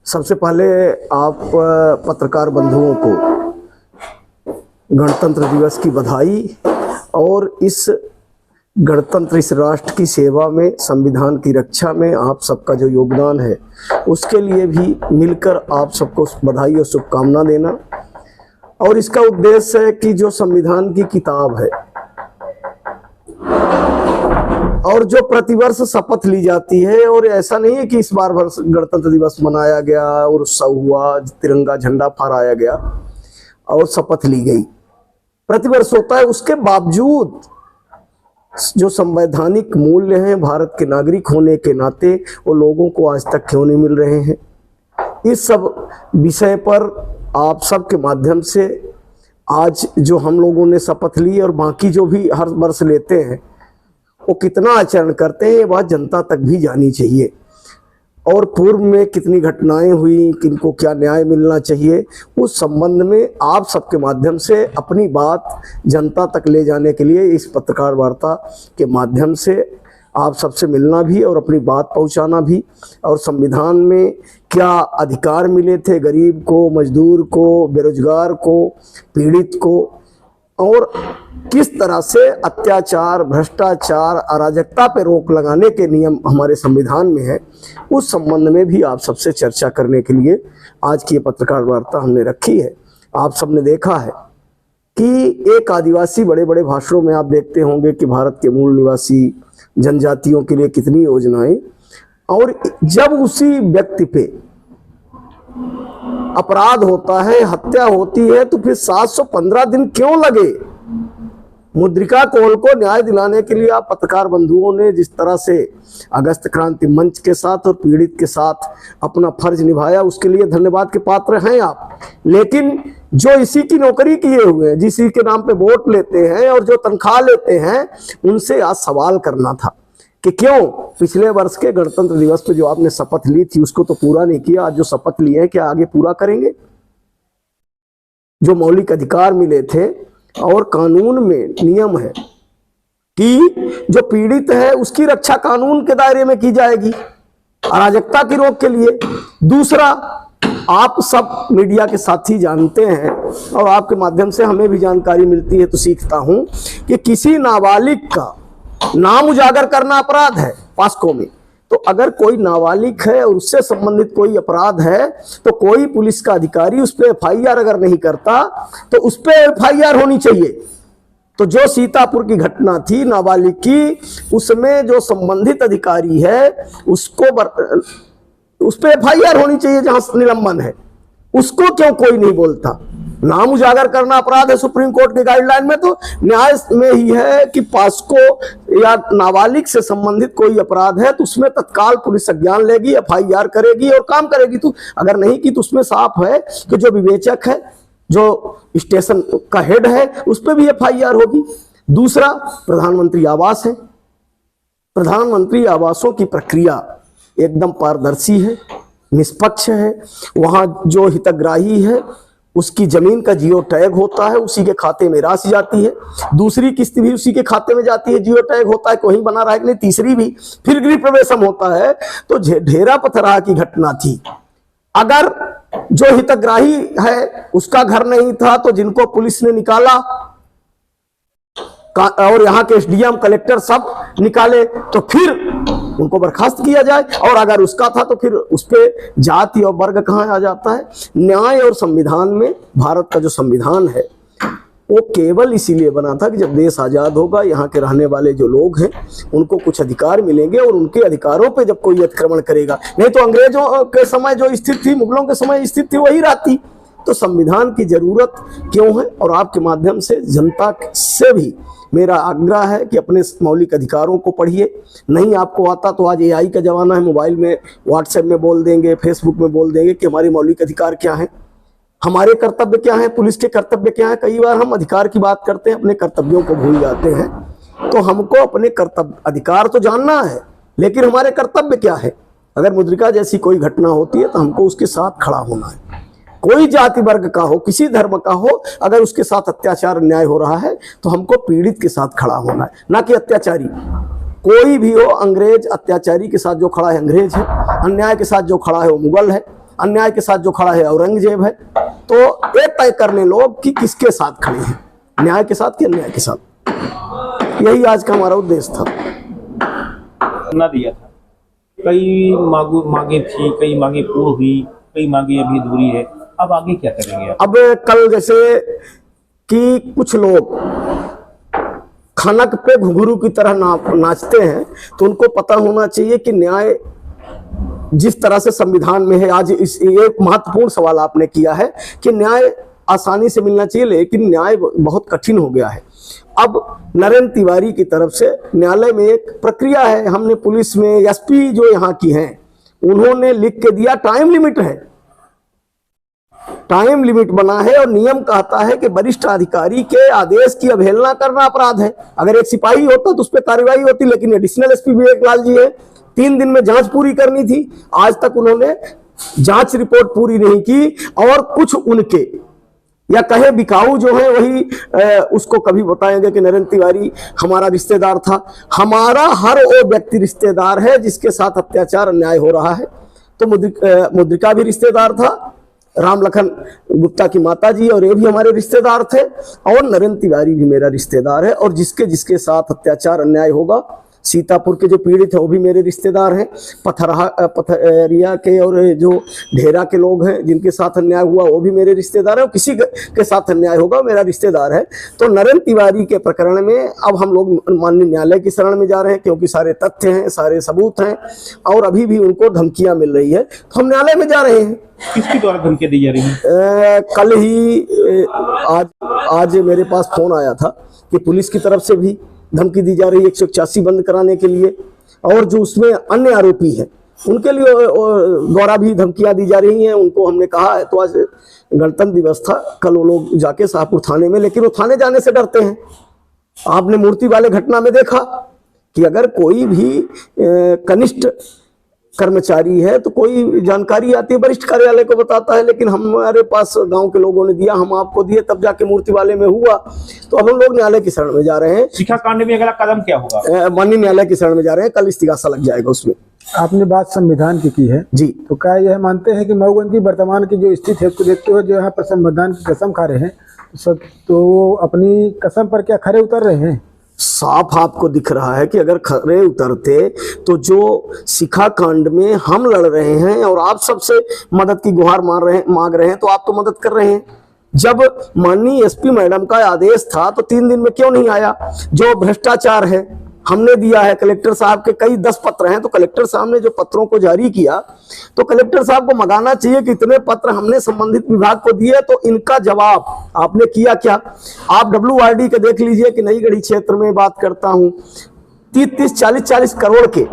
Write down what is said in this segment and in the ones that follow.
सबसे पहले आप पत्रकार बंधुओं को गणतंत्र दिवस की बधाई। और इस गणतंत्र, इस राष्ट्र की सेवा में, संविधान की रक्षा में आप सबका जो योगदान है उसके लिए भी मिलकर आप सबको बधाई और शुभकामना देना। और इसका उद्देश्य है कि जो संविधान की किताब है और जो प्रतिवर्ष शपथ ली जाती है, और ऐसा नहीं है कि इस बार गणतंत्र दिवस मनाया गया और उत्सव हुआ, तिरंगा झंडा फहराया गया और शपथ ली गई, प्रतिवर्ष होता है। उसके बावजूद जो संवैधानिक मूल्य हैं भारत के नागरिक होने के नाते, वो लोगों को आज तक क्यों नहीं मिल रहे हैं। इस सब विषय पर आप सब के माध्यम से आज जो हम लोगों ने शपथ ली और बाकी जो भी हर वर्ष लेते हैं वो कितना आचरण करते हैं, ये बात जनता तक भी जानी चाहिए। और पूर्व में कितनी घटनाएं हुई, किनको क्या न्याय मिलना चाहिए, उस संबंध में आप सबके माध्यम से अपनी बात जनता तक ले जाने के लिए इस पत्रकार वार्ता के माध्यम से आप सबसे मिलना भी और अपनी बात पहुंचाना भी। और संविधान में क्या अधिकार मिले थे गरीब को, मजदूर को, बेरोजगार को, पीड़ित को, और किस तरह से अत्याचार, भ्रष्टाचार, अराजकता पे रोक लगाने के नियम हमारे संविधान में है, उस संबंध में भी आप सबसे चर्चा करने के लिए आज की ये पत्रकार वार्ता हमने रखी है। आप सबने देखा है कि एक आदिवासी, बड़े बड़े भाषणों में आप देखते होंगे कि भारत के मूल निवासी जनजातियों के लिए कितनी योजनाएं, और जब उसी व्यक्ति पे अपराध होता है, हत्या होती है, तो फिर 715 दिन क्यों लगे। मुद्रिका कोल को न्याय दिलाने के लिए आप पत्रकार बंधुओं ने जिस तरह से अगस्त क्रांति मंच के साथ और पीड़ित के साथ अपना फर्ज निभाया, उसके लिए धन्यवाद के पात्र हैं आप। लेकिन जो इसी की नौकरी किए हुए हैं, जिसी के नाम पे वोट लेते हैं और जो तनख्वाह लेते हैं, उनसे आज सवाल करना था कि क्यों पिछले वर्ष के गणतंत्र दिवस पे जो आपने शपथ ली थी उसको तो पूरा नहीं किया। आज जो शपथ लिए हैं क्या आगे पूरा करेंगे? जो मौलिक अधिकार मिले थे, और कानून में नियम है कि जो पीड़ित है उसकी रक्षा कानून के दायरे में की जाएगी, अराजकता की रोक के लिए। दूसरा, आप सब मीडिया के साथी जानते हैं और आपके माध्यम से हमें भी जानकारी मिलती है तो सीखता हूं कि किसी नाबालिग का नाम उजागर करना अपराध है पास्को में। तो अगर कोई नाबालिग है और उससे संबंधित कोई अपराध है तो कोई पुलिस का अधिकारी उस पर एफआईआर अगर नहीं करता तो उस पर एफआईआर होनी चाहिए। तो जो सीतापुर की घटना थी नाबालिग की, उसमें जो संबंधित अधिकारी है उसको उस पर एफआईआर होनी चाहिए जहां निलंबन है, उसको क्यों कोई नहीं बोलता। नाम उजागर करना अपराध है सुप्रीम कोर्ट के गाइडलाइन में, तो न्याय में ही है कि पास्को या नाबालिग से संबंधित कोई अपराध है तो उसमें तत्काल पुलिस संज्ञान लेगी, एफआईआर करेगी और काम करेगी। तो अगर नहीं की तो उसमें साफ है कि जो विवेचक है, जो स्टेशन का हेड है, उस पर भी एफआईआर होगी। दूसरा, प्रधानमंत्री आवास है। प्रधानमंत्री आवासों की प्रक्रिया एकदम पारदर्शी है, निष्पक्ष है। वहां जो हितग्राही है उसकी जमीन का जियो टैग होता है, उसी के खाते में राशि जाती है। दूसरी किस्त भी उसी के खाते में जाती है, जियो टैग होता है, कोई बना रहा है कि नहीं। तीसरी भी, फिर गृह प्रवेशम होता है। तो ढेरा पथराह की घटना थी। अगर जो हितग्राही है उसका घर नहीं था तो जिनको पुलिस ने निकाला और यहाँ के एसडीएम, कलेक्टर सब निकाले, तो फिर उनको बर्खास्त किया जाए। और अगर उसका था तो फिर उस पर जाति और वर्ग कहाँ आ जाता है। न्याय और संविधान में भारत का जो संविधान है वो केवल इसीलिए बना था कि जब देश आजाद होगा, यहाँ के रहने वाले जो लोग हैं उनको कुछ अधिकार मिलेंगे और उनके अधिकारों पे जब कोई अतिक्रमण करेगा, नहीं तो अंग्रेजों के समय जो स्थिति थी, मुगलों के समय स्थिति थी, वही रहती। तो संविधान की जरूरत क्यों है। और आपके माध्यम से जनता से भी मेरा आग्रह है कि अपने मौलिक अधिकारों को पढ़िए। नहीं आपको आता तो आज एआई का जमाना है, मोबाइल में, व्हाट्सएप में बोल देंगे, फेसबुक में बोल देंगे कि हमारे मौलिक अधिकार क्या हैं, हमारे कर्तव्य क्या हैं, पुलिस के कर्तव्य क्या हैं। कई बार हम अधिकार की बात करते हैं, अपने कर्तव्यों को भूल जाते हैं। तो हमको अपने कर्तव्य, अधिकार तो जानना है, लेकिन हमारे कर्तव्य क्या है। अगर मुद्रिका जैसी कोई घटना होती है तो हमको उसके साथ खड़ा होना है। कोई जाति वर्ग का हो, किसी धर्म का हो, अगर उसके साथ अत्याचार अन्याय हो रहा है तो हमको पीड़ित के साथ खड़ा होना है, ना कि अत्याचारी। कोई भी हो, अंग्रेज अत्याचारी के साथ जो खड़ा है अंग्रेज है, अन्याय के साथ जो खड़ा है वो मुगल है। अन्याय के साथ जो खड़ा है औरंगजेब है। तो ये तय करने लोग कि किसके साथ खड़े हैं, न्याय के साथ कि अन्याय के साथ। यही आज का हमारा उद्देश्य था। ना दिया था, कई मांगे थी, कई मांगे पूर्ण हुई, कई मांगे अभी अधूरी है, अब आगे क्या करेंगे आप? अब कल जैसे कि कुछ लोग खनक पे घुंघरू की तरह नाचते हैं, तो उनको पता होना चाहिए कि न्याय जिस तरह से संविधान में है, आज इस ये महत्वपूर्ण सवाल आपने किया है कि न्याय आसानी से मिलना चाहिए, लेकिन न्याय बहुत कठिन हो गया है। अब नरेंद्र तिवारी की तरफ से न्यायालय में एक प्रक्रिया है, हमने पुलिस में एसपी जो यहाँ की हैं उन्होंने लिख के दिया, टाइम लिमिट है, टाइम लिमिट बना है और नियम कहता है कि वरिष्ठ अधिकारी के आदेश की अवहेलना करना अपराध है। अगर एक सिपाही होता तो उस पर कार्रवाई होती, लेकिन एडिशनल एसपी विवेक लाल जी है, 3 दिन में जांच पूरी करनी थी, आज तक उन्होंने जांच रिपोर्ट पूरी नहीं की। और कुछ उनके या कहे बिकाऊ जो है वही उसको कभी बताएंगे कि नरेंद्र तिवारी हमारा रिश्तेदार था। हमारा हर वो व्यक्ति रिश्तेदार है जिसके साथ अत्याचार अन्याय हो रहा है। तो मुद्रिका भी रिश्तेदार था, राम लखन गुप्ता की माता जी और ये भी हमारे रिश्तेदार थे, और नरेंद्र तिवारी भी मेरा रिश्तेदार है। और जिसके जिसके साथ अत्याचार अन्याय होगा, सीतापुर के जो पीड़ित है वो भी मेरे रिश्तेदार हैं, पथरिया के और जो ढेरा के लोग हैं जिनके साथ अन्याय हुआ वो भी मेरे रिश्तेदार हैं, और किसी के साथ अन्याय होगा मेरा रिश्तेदार है। तो नरेंद्र तिवारी के प्रकरण में अब हम लोग माननीय न्यायालय की शरण में जा रहे हैं, क्योंकि सारे तथ्य हैं, सारे सबूत हैं, और अभी भी उनको धमकियां मिल रही है, तो हम न्यायालय में जा रहे हैं। किसके द्वारा धमकियां दी जा रही हैं? कल ही आज मेरे पास फोन आया था कि पुलिस की तरफ से भी धमकी दी जा रही है 181 बंद कराने के लिए, और जो उसमें अन्य आरोपी हैं उनके लिए द्वारा भी धमकियां दी जा रही हैं। उनको हमने कहा है, तो आज गणतंत्र दिवस था, कल वो लोग जाके शाहपुर थाने में, लेकिन वो थाने जाने से डरते हैं। आपने मूर्ति वाले घटना में देखा कि अगर कोई भी कनिष्ठ कर्मचारी है तो कोई जानकारी आती है वरिष्ठ कार्यालय को बताता है, लेकिन हमारे पास गांव के लोगों ने दिया, हम आपको दिए, तब जाके मूर्ति वाले में हुआ। तो अब हम लोग न्यायालय की शरण में जा रहे हैं। शिखा कांड में अगला कदम क्या होगा? माननीय न्यायालय की शरण में जा रहे हैं, कल इस्तीगासा लग जाएगा उसमें। आपने बात संविधान की है जी, तो क्या यह मानते हैं कि मऊगंज की वर्तमान की जो स्थिति है उसको देखते हुए जो यहाँ पर संविधान की कसम खा रहे हैं, तो अपनी कसम पर क्या खरे उतर रहे हैं? साफ आपको दिख रहा है कि अगर खरे उतरते तो जो शिखा कांड में हम लड़ रहे हैं और आप सबसे मदद की गुहार मांग रहे हैं, तो आप तो मदद कर रहे हैं। जब माननीय एसपी मैडम का आदेश था तो 3 दिन में क्यों नहीं आया? जो भ्रष्टाचार है हमने दिया है, कलेक्टर साहब के कई 10 पत्र हैं, तो कलेक्टर साहब ने जो पत्रों को जारी किया तो कलेक्टर साहब को मंगाना चाहिए कि इतने पत्र हमने संबंधित विभाग को दिए, तो इनका जवाब आपने किया क्या? आप WRD के देख लीजिए कि नई गढ़ी क्षेत्र में बात करता हूं, 30-40 करोड़ के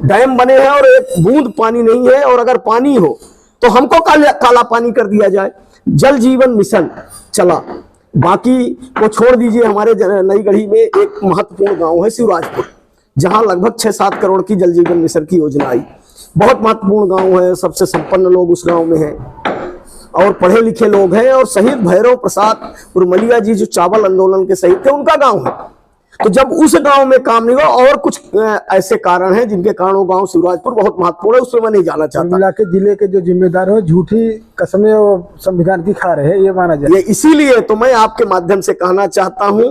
डैम बने हैं और एक बूंद पानी नहीं है, और अगर पानी हो तो हमको काला पानी कर दिया जाए। जल जीवन मिशन चला, बाकी को छोड़ दीजिए। हमारे नई गढ़ी में एक महत्वपूर्ण गांव है शिवराजपुर, जहां लगभग 6-7 करोड़ की जल जीवन मिशन की योजना आई। बहुत महत्वपूर्ण गांव है, सबसे संपन्न लोग उस गांव में हैं और पढ़े लिखे लोग हैं, और शहीद भैरव प्रसाद उर्मलिया जी जो चावल आंदोलन के शहीद थे उनका गांव है। तो जब उस गांव में काम नहीं हुआ, और कुछ ऐसे कारण हैं जिनके कारण वो गांव शिवराजपुर बहुत महत्वपूर्ण है, उसमें मैं नहीं जाना चाहता। मिला के जिले के जो जिम्मेदार हो झूठी कस्में और संविधान की खा रहे हैं, ये माना जाए। ये इसीलिए तो मैं आपके माध्यम से कहना चाहता हूं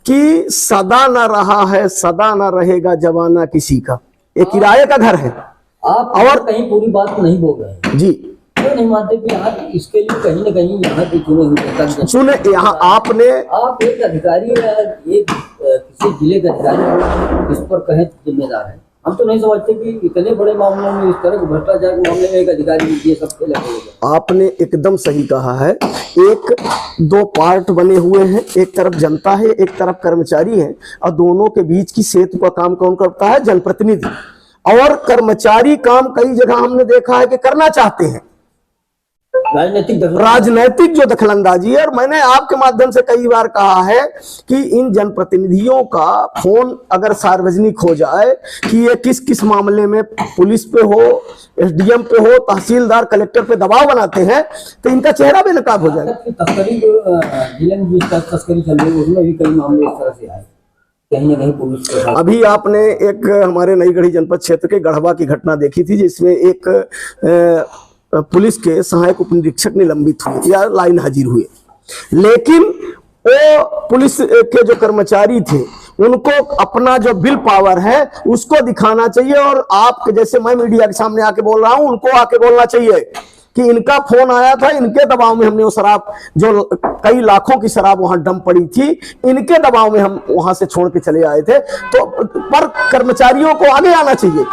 कि सदा न रहा है, सदा न रहेगा जवाना किसी का। ये किराए का घर है। आप और कहीं पूरी बात नहीं बोल रहे हैं जी, क्यों नहीं मानते कि आप इसके लिए कहीं न कहीं यहाँ के चुने यहाँ आपने आप एक अधिकारी या एक किसी जिले के अधिकारी इस पर कहें जिम्मेदार है? हम तो नहीं समझते कि इतने बड़े मामलों में, इस तरह के भ्रष्टाचार के मामले में एक अधिकारी ये सब खेल रहे हैं। आपने एकदम सही कहा है। 1-2 पार्ट बने हुए हैं, एक तरफ जनता है, एक तरफ कर्मचारी है, और दोनों के बीच की सेतु का काम कौन करता है? जनप्रतिनिधि। और कर्मचारी काम कई जगह हमने देखा है कि करना चाहते हैं, राजनैतिक जो दखलंदाजी है। और मैंने आपके माध्यम से कई बार कहा है कि इन जनप्रतिनिधियों का फोन अगर सार्वजनिक हो जाए कि ये किस किस मामले में पुलिस पे हो, SDM पे हो, तहसीलदार कलेक्टर पे दबाव बनाते हैं, तो इनका चेहरा बेनकाब हो जाएगा। तस्करी जिले में जिस तस्करी चल रही है उसमें भी कई मामले इस तरह से आए, कहीं न कहीं पुलिस के साथ। अभी आपने एक हमारे नई गढ़ी जनपद क्षेत्र के गढ़वा की घटना देखी थी, जिसमें एक पुलिस के सहायक उप निरीक्षक निलंबित हुए या लाइन हाजिर हुए, लेकिन वो पुलिस के जो कर्मचारी थे उनको अपना जो विल पावर है उसको दिखाना चाहिए, और आप जैसे मैं मीडिया के सामने आके बोल रहा हूं उनको आके बोलना चाहिए कि इनका फोन आया था, इनके दबाव में हमने वो शराब, जो कई लाखों की शराब वहां डंप पड़ी थी, इनके दबाव में हम वहां से छोड़ के चले आए थे। तो पर कर्मचारियों को आगे आना चाहिए।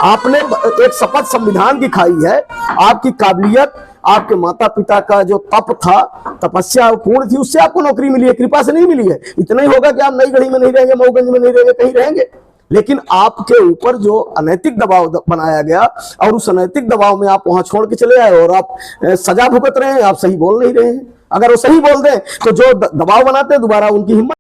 आपने एक शपथ संविधान की खाई है, आपकी काबिलियत, आपके माता पिता का जो तप था, तपस्या पूर्ण थी, उससे आपको नौकरी मिली है, कृपा से नहीं मिली है। इतना ही होगा कि आप नई गढ़ी में नहीं रहेंगे, मऊगंज में नहीं रहेंगे, कहीं रहेंगे, लेकिन आपके ऊपर जो अनैतिक दबाव बनाया गया और उस अनैतिक दबाव में आप वहां छोड़ के चले आए और आप सजा भुगत रहे हैं। आप सही बोल नहीं रहे हैं। अगर वो सही बोल दें तो जो दबाव बनाते हैं दोबारा उनकी हिम्मत